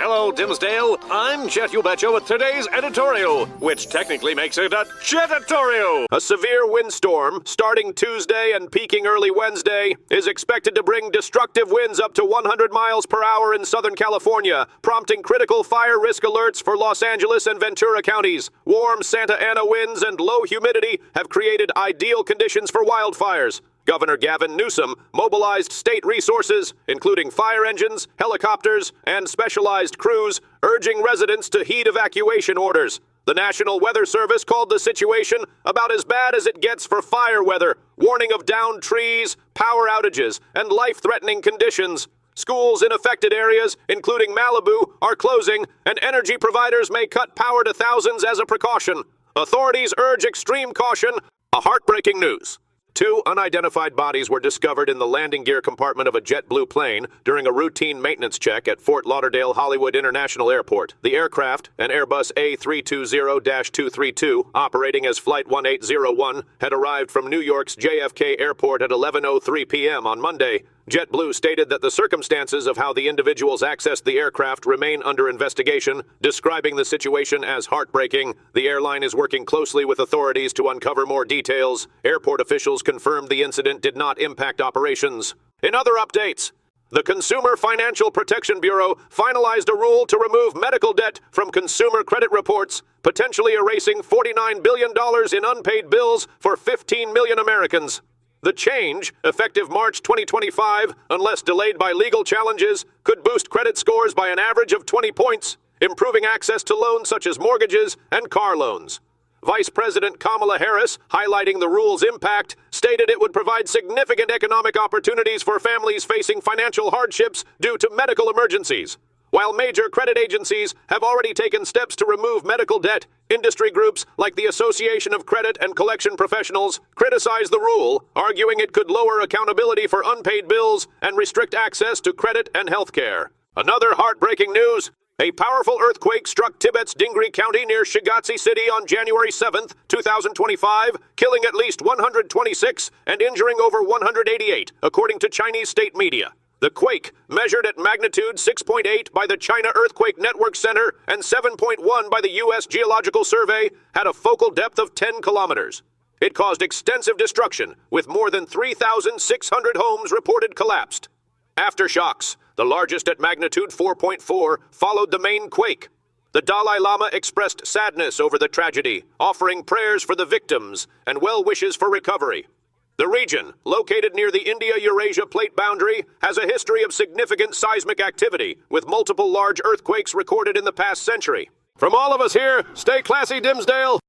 Hello, Dimsdale. I'm Jet You Betcha with today's editorial, which technically makes it a Jetatorial. A severe windstorm, starting Tuesday and peaking early Wednesday, is expected to bring destructive winds up to 100 miles per hour in Southern California, prompting critical fire risk alerts for Los Angeles and Ventura counties. Warm Santa Ana winds and low humidity have created ideal conditions for wildfires. Governor Gavin Newsom mobilized state resources, including fire engines, helicopters, and specialized crews, urging residents to heed evacuation orders. The National Weather Service called the situation about as bad as it gets for fire weather, warning of downed trees, power outages, and life-threatening conditions. Schools in affected areas, including Malibu, are closing, and energy providers may cut power to thousands as a precaution. Authorities urge extreme caution. A heartbreaking news. 2 unidentified bodies were discovered in the landing gear compartment of a JetBlue plane during a routine maintenance check at Fort Lauderdale Hollywood International Airport. The aircraft, an Airbus A320-232, operating as Flight 1801, had arrived from New York's JFK Airport at 11:03 p.m. on Monday. JetBlue stated that the circumstances of how the individuals accessed the aircraft remain under investigation, describing the situation as heartbreaking. The airline is working closely with authorities to uncover more details. Airport officials confirmed the incident did not impact operations. In other updates, the Consumer Financial Protection Bureau finalized a rule to remove medical debt from consumer credit reports, potentially erasing $49 billion in unpaid bills for 15 million Americans. The change, effective March 2025, unless delayed by legal challenges, could boost credit scores by an average of 20 points, improving access to loans such as mortgages and car loans. Vice President Kamala Harris, highlighting the rule's impact, stated it would provide significant economic opportunities for families facing financial hardships due to medical emergencies. While major credit agencies have already taken steps to remove medical debt, industry groups like the Association of Credit and Collection Professionals criticize the rule, arguing it could lower accountability for unpaid bills and restrict access to credit and health care. Another heartbreaking news. A powerful earthquake struck Tibet's Dingri County near Shigatse City on January 7, 2025, killing at least 126 and injuring over 188, according to Chinese state media. The quake, measured at magnitude 6.8 by the China Earthquake Network Center and 7.1 by the U.S. Geological Survey, had a focal depth of 10 kilometers. It caused extensive destruction, with more than 3,600 homes reported collapsed. Aftershocks, the largest at magnitude 4.4, followed the main quake. The Dalai Lama expressed sadness over the tragedy, offering prayers for the victims and well wishes for recovery. The region, located near the India-Eurasia plate boundary, has a history of significant seismic activity, with multiple large earthquakes recorded in the past century. From all of us here, stay classy, Dimsdale!